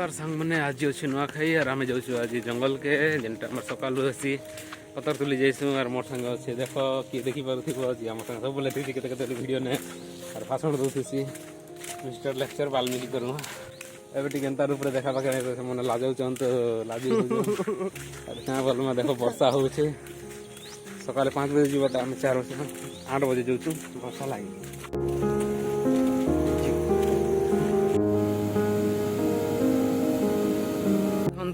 नमस्कार सांग मैंने आज अच्छे नुआखाई और आम जाऊँ आज जंगल के जेनटा आम सकालू आसी पतर तुली जाइसु और मोर संग अच्छे देख किए देखी पार्थ्व आज आम संग सब लेती केते वीडियो ने और भाषण दूसरी मिस्टर लेक्चर वाल्मीकि करूँ एवं टी केन्तार ऊपर देखा पाखे मैंने लाजाऊन तो लाज क्या बोल में देख वर्षा हो सकाल 5 बजे जीवा आम 8 बजे जाऊँ वर्षा लगी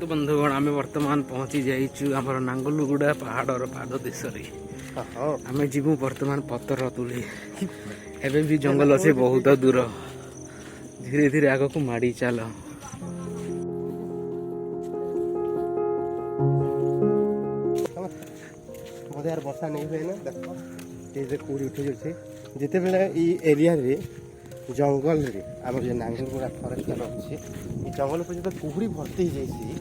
बंधुगण आम बर्तमान पहुँची जाइचु आमर नांगलुगुड़ा पहाड़र पाद देश आम जीवु बर्तमान पतर तुली एवं भी जंगल अच्छे बहुत दूर धीरे धीरे आग को माड़ी चल वर्षा नहीं हुए ना देख कूड़ी उठी जाए जिते बेले एरिया रे जंगल रे आम जो नांगलगुड़ा फरेस्ट अच्छे जंगल पर जो कुहुड़ी भर्ती हो जाए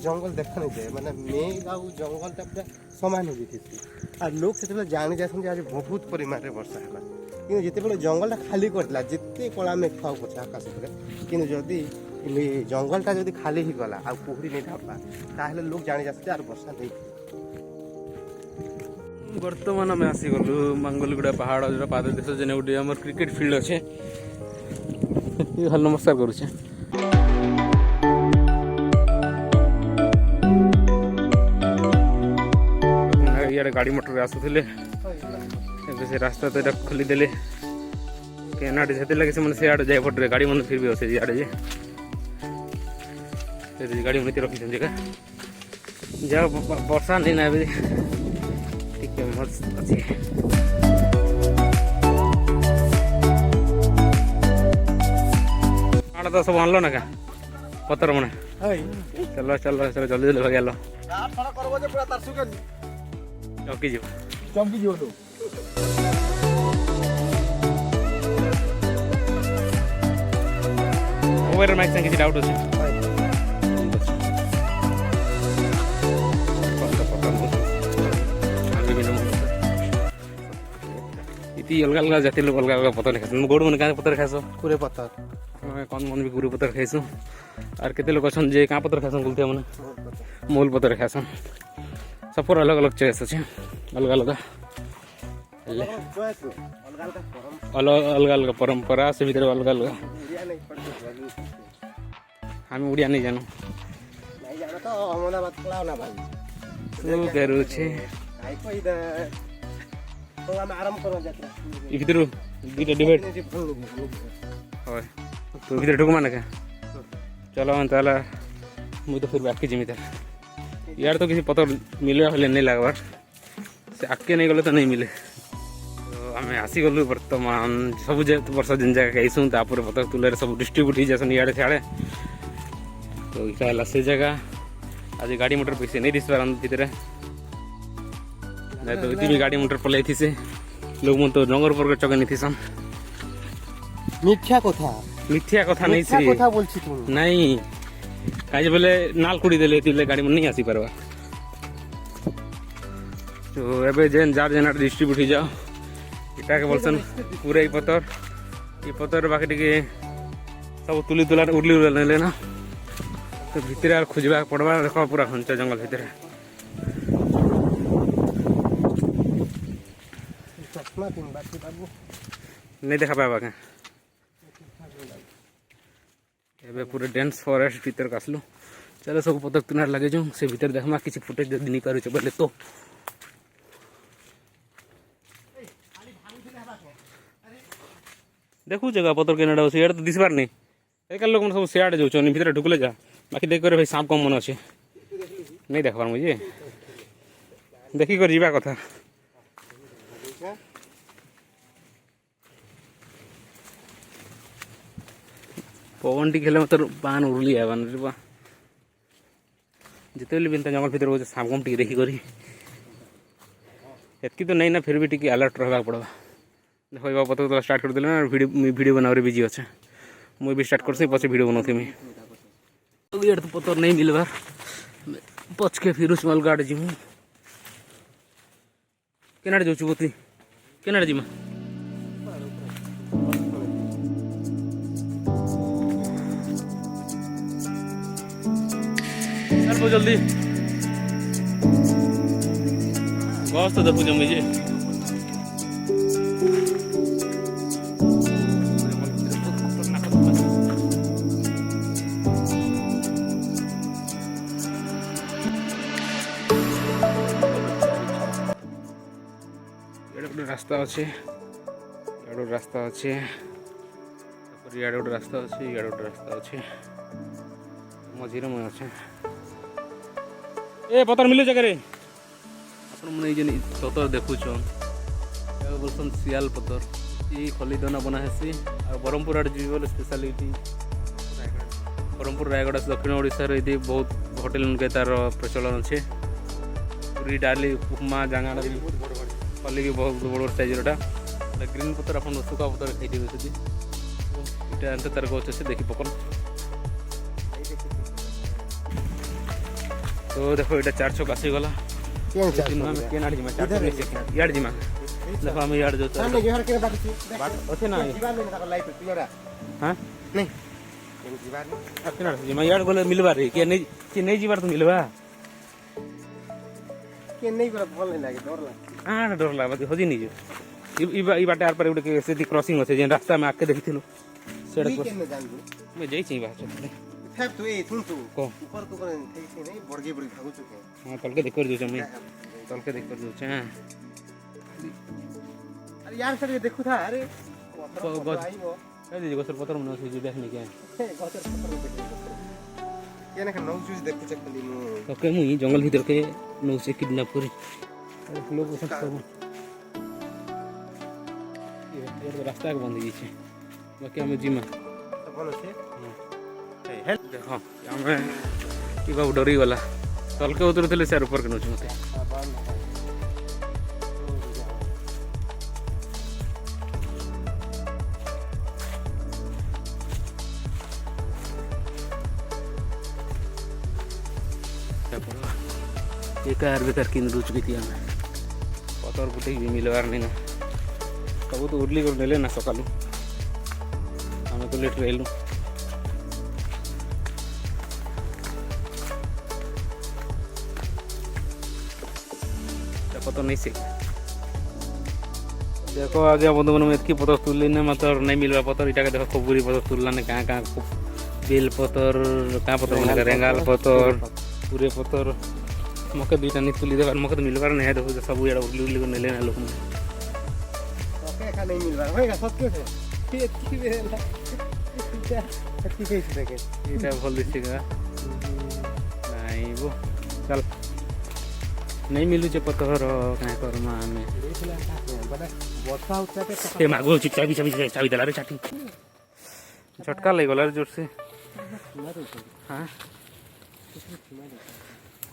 जंगल देखा नहीं जाए मैंने मेघ आ जंगलटा पूरा सामान हो जाती लोग से जानी जाते आज बहुत परिमाण में वर्षा है कि जिते जंगलटा खाली करदेला जिते कला मेघ खाऊ पछे आकाश कि जदि जंगलटा जदि खाली ही गला आ कुहुड़ी नहीं ढापा ताहले लोग जानी जाते आज वर्षा नहीं बर्तमान आम आसीगलु मंगलगुड़ा पहाड़ जो पाद देश जेने गोटे आम क्रिकेट फिल्ड अच्छे हल नमस्कार करुचे इे गाड़ी मोटर आसुले से रास्ता तो खोलीदे केनाटे से लगे से आड़े जाए पटे गाड़ी मन फिर भी अच्छे इे गाड़ी मन रखी जगह जा वर्षा नहीं ना मस्त अच्छे आड़ा तो सब आनलो ना क्या पतर मने चलो चलो चलो जल्दी जल्दी भाग लो चौकी जीव तो ओवर माइक से किसी डाउट हो अलग अलग जाति लोग अलग अलग पतर खास गोड़ मन क्या पतर खास कुरे पतर कौन मन भी गुरु पतर खाइसु और केते लोग अछन जे का पतर खासन बोलते माने मूल पतर खासन सबपर अलग अलग चॉइस अछि अलग अलग अलग अलग परंपरा से भीतर अलग अलग हम उड़िया नहीं जानू तो अहमदाबाद पलाव ना भाई तू करू छे तो हम आराम करो यात्रा इधर दुईटा डिबेट होय तो इधर ढुक माने का चलो ताला मु तो फिर बाकी जिमी तर यार तो किसी पतर मिले हले नहीं लागबार से आके नहीं गले तो नहीं मिले तो आम आसी गलु वर्तमान सब वर्ष जिन जगह आईसु तापर पतर तुले सब डिस्ट्रीब्यूट हो जासन इे सियाड़े तो इटा से जगह आज गाड़ी मोटर पैसे नहीं दिस पारन भितर नहीं तो इतनी भी गाड़ी मोटर पलाई थी से लोग मन तो डंगर पर चगे नहीं थी सन मिथ्या कथा नहीं से कथा बोलछि तुम नहीं काज बोले नाल कुड़ी देले तिले गाड़ी में नहीं आसी परवा तो एबे जेन जार जेना डिस्ट्रीब्यूट हो जाओ इटा के बोलसन पूरा ई पतर बाकी टिके सब तुली तुला उड़ली उड़ल ले ना तो भीतर यार खोजबा पड़वा देखो पूरा घंटा जंगल भीतर नहीं देखा पाया क्या एबे पूरे डेंस फॉरेस्ट भीतर का आसलु चलो सब पतर तुनार लगे जो से भीतर देखमा किसी फुटेज जब नहीं पारुचे बोले तो देखू जगह पतर के नडा सियाड़ तो दिस बार नहीं एक लोग मन सब सियाड़ जो चोनी भीतर ढुकले जा बाकी देख कर भाई सांप कम मन अच्छे नहीं देख पार मुझे देखी कर जीवा कथा पवन टी खेले मतलब पान उड़ली है बान रे बा जिते भी जंगल भीतर हो सामगम टी देखी करी एतकी तो नहीं ना फिर भी टी अलर्ट रहा पड़ा देखो पता तो स्टार्ट कर दिले ना वीडियो बनावे बिजी अच्छे मुझे भी स्टार्ट कर पचे वीडियो बनाती मैं तो पतर नहीं मिलबार पच के फिर उस अलगाड़ जीमु केनाडे जाऊँ बोती केनाडे जीमा चल जल्दी गछ तो देखु जमी जे रास्ता अच्छे इे रास्ता अच्छे इे गोटे रास्ता अच्छे इे गोटे रास्ता अच्छे मझीरे मुझे अच्छे ए पतर मिले जगह आपने सतर देखुन बोलसन सियाल पतर ये खलीदना बना हेसी और ब्रह्मपुर आड़े जी बोले स्पेशलिटी ब्रह्मपुर रायगढ़ दक्षिण ओडिशा ये बहुत होटेल उनके तार प्रचलन अच्छे पूरी डाली उपमा जांगाड़ा भी फल भी बहुत बड़ बड़ साइज ग्रीन पतर आप सुखा पतर खाई बस ये तार गच अच्छे देखी पकड़ तो देखो ये 4 छक आसीगला इे जिमा देखो आम इे जो अच्छे ना हाँ नहीं इे गले मिलबार किए नहीं जीवार तो मिलवा हाँ डर लगा हजी नहीं जो बाटे आर पर गोटे क्रॉसिंग अच्छे जेन रास्ता में आके देखी मैं जाइए बाहर हाँ तलके देख कर दूचे मैं तलके देख कर दूचे हाँ अरे यार सर ये देखो था अरे दीजिए गोसर पतर मन अच्छे देखने के ये ना नौ चूज देखु चकली मु ओके मुई जंगल भीतर के नौ से किडनैप करी लोग सब ये रास्ता के बंद गई बाकी हमें जिमा भल अच्छे देख हमें कि बाबू डरी गला तलके उतर थे सर ऊपर के नौ मत कार बेकार किन रुच गई थी हमें पतर बुटे भी मिलवार नहीं ना सब तो उर्ली कर नेले ना सकालू हमें तो लेट रहलु पता नहीं से देखो आगे बंधु मन में पतर तुल्ली ना मतलब नहीं मिलवा पतर इटा देखो खबुरी पतर तुलना ने कहाँ कहाँ बेल पतर कहाँ पतर मैंने रेंगाल पतर पूरे पतर मके दुईटा नहीं तुली देवार मके तो मिलवार नहीं देखो सब इड़ा उर्ली उर्ली को नेले ना लोग ओके का नहीं मिलवार होएगा सत्य से ये की बेला अच्छी फेस देखे इटा भल दिसेगा नहीं वो चल नहीं मिलू जे पतर काहे करमा हमें वर्षा होता है ए मागो चाबी दला रे चाटी झटका लग गला जोर से हां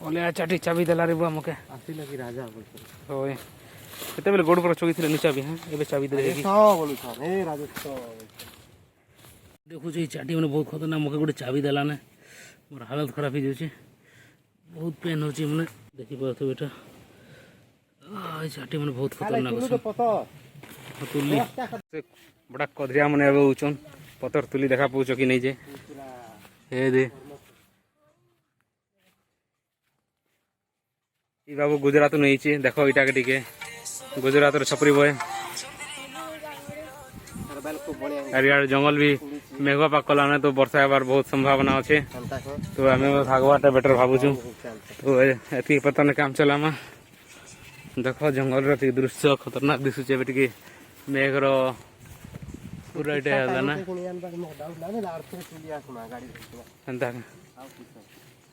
ओले चाटी चाबी दला रे बुआ मके आसी लगी राजा बोल होय केते बेले गोड़ पर चोगी थिले नि चाबी हां एबे चाबी दे रे हां बोलू था ए राजा तो देखो जे चाटी मने बहुत खतरनाक मके गोटे चाबी दला ने मोर हालत खराब हो जाउछे बहुत पेन होची मने देखि परथु बेटा आ चाटी मने बहुत खतरनाक तो पता तुली बड़ा कदरिया मने एबे उचन पतर तुली देखा पूछो कि नहीं जे हे दे ई बाबू गुजरात नहीं छे देखो इटा के टिके गुजरात रे छपरी बय अरे यार जंगल भी मेघवा पाक कलाने तो वर्षा हेबार बहुत संभावना अच्छे तो आम भागवाटा बेटर भावुँ तो ये पता नहीं काम चलामा देख जंगल दृश्य खतरनाक दिशुचे टे मेघर पूरा इटा ना एंता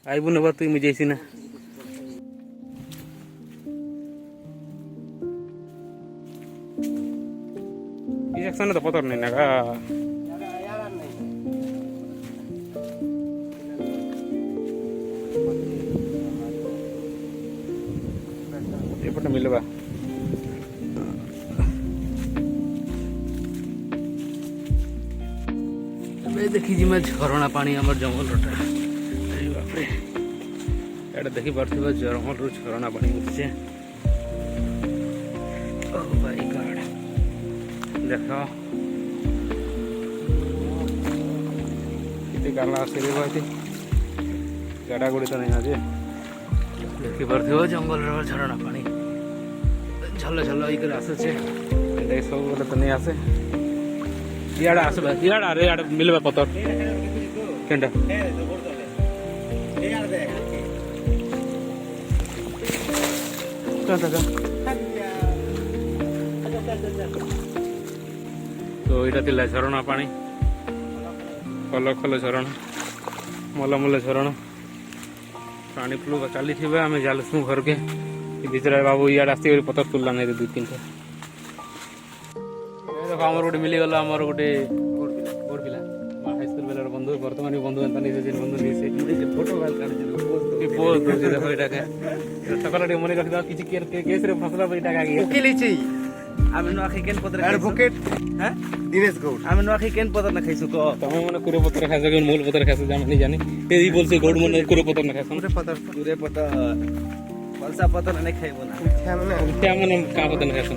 आईबू नबा तुई मुझे ना सेक्शन तो पता नहीं ना एपटे मिलवा देखी जी मैं झरणा पानी आम जंगल रोटा बापरे एटा देखी पार्थिव जंगल झरणा पानी उठे देख कितने गाला आसे कहते ଗାଡ଼ା ଗୁଡ଼ି ତ ନାଇଁ ଆଜି ଦେଖିପାରୁଥିବ ଜଙ୍ଗଲର ଝରଣା ପାଣି ଝଲ ଝଲ ହେଇକରି ଆସୁଛେ ଏଇଟା ସବୁବେଳେ ତ ନେଇ ଆସେ ଇଆଡ଼େ ଆସିବା ଇଆଡ଼େ ଆରେ ଇଆଡ଼େ ମିଳିବା ପତର କେନ୍ଟା তো ଏଇଟା ଥିଲା ଝରଣା ପାଣି ଖଲ ଖଲ ଝରଣା ମଲ ମଲ ଝରଣା ପାଣି ଫ୍ଲୋ ଚାଲିଥିବେ ଆମେ ଯାଲୁସୁଁ ଘରକେ ଭିତରେ ବାବୁ ଇଆଡ଼େ ଆସିକରି ପତର ତୁଲଲା ନାଇଁ ଦୁଇ ତିନିଟା ଦେଖ ଆମର ଗୋଟେ ମିଳିଗଲା ଆମର ଗୋଟେ ଗୋଡ଼ ପିଲା ହାଇସ୍କୁଲ ବେଲାର ବନ୍ଧୁ ବର୍ତ୍ତମାନ ବନ୍ଧୁ ଏନ୍ତା ନିଜେ ଯେନ୍ ବନ୍ଧୁ ନିଜେ ଫଟୋ ପୋଜ୍ ଦଉଛି ଦେଖ ଏଇଟାକେ ସକାଳେ ଟିକେ ମନେ ରଖିଦେବା କିଛି କେସ୍ରେ ଫସଲା ଏଇଟା ଓକିଲ ହେଇଛି ଆମେ ନୂଆଖାଇ କେନ୍ ପତ୍ର ଆଡଭୋକେଟ হ্যাঁ দিনেশ গৌড় ଆମେ ନୂଆଖାଇ କେନ୍ ପତ୍ର ନା ଖାଇଛୁ କହ ତମେ ମାନେ କୁରେ ପତ୍ର ଖାଇଛ କି ମୂଲ ପତ୍ର ଖାଇଛ ଜାଣି ଜାନି এই বলছে গৌড় মানে কুরে পতর না খাইছ পুরে পদর ତୁରେ ପତ୍ର କଲସା ପତ୍ର ନାଇଁ ଖାଇବ ନା মিঠা মানে কে মানে কা পতর না খাইছ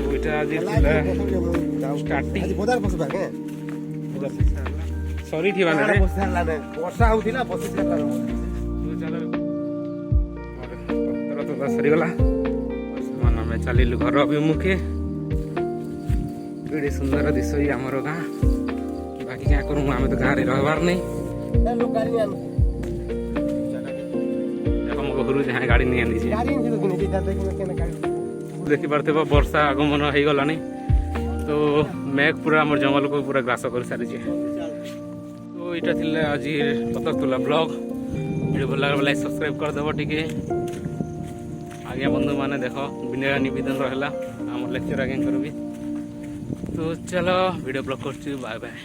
ওইটা আজি ছিল starting। আজ বদার বসবা কে সরি ঠিবা না রে বসা না বর্ষা হউଥିଲା বসিଥିଲା তার ପତ୍ର ତ ସରିଗଲା ମାନେ ଆମେ ଚାଲିଲୁ ଘର ଅଭିମୁଖେ କେଡ଼େ ସୁନ୍ଦର ଦିଶଇ ଆମର ଗାଁ ବାକି କାଁ କରୁ ଆମେ ତ ଗାଁରେ ରହିବାର ନାହିଁ গাড়ি আনো ଦେଖ ମୋ ଘରୁ ଯାହା ଗାଡ଼ି ନେଇ ଆଣିଛି গাড়ি আনছিল কিনে দিতা দেখি কেন গাড়ি ଦେଖିପାରୁଥିବ ବର୍ଷା ଆଗମନ ହେଇଗଲାଣି ତ ମେଘ ପୁରା ଆମର ଜଙ୍ଗଲକୁ ପୁରା ଗ୍ରାସ କରିସାରିଛି ତ ଏଇଟା ଥିଲା ଆଜି ପତର ତୁଲା ବ୍ଲଗ ଭିଡ଼ିଓ ଭଲ ଲାଗିଲା ଲାଇକ୍ ସବସ୍କ୍ରାଇବ୍ କରିଦେବ ଟିକେ ଆଜ୍ଞା ବନ୍ଧୁମାନେ ଦେଖ ବିନୟ ନିବେଦନ ରହିଲା ଆମ ଲେକ୍ଚର ଆଜ୍ଞାଙ୍କର ବି ତ ଚାଲ ଭିଡ଼ିଓ ବ୍ଲଗ କରୁଛି ବାଏ ବାଏ।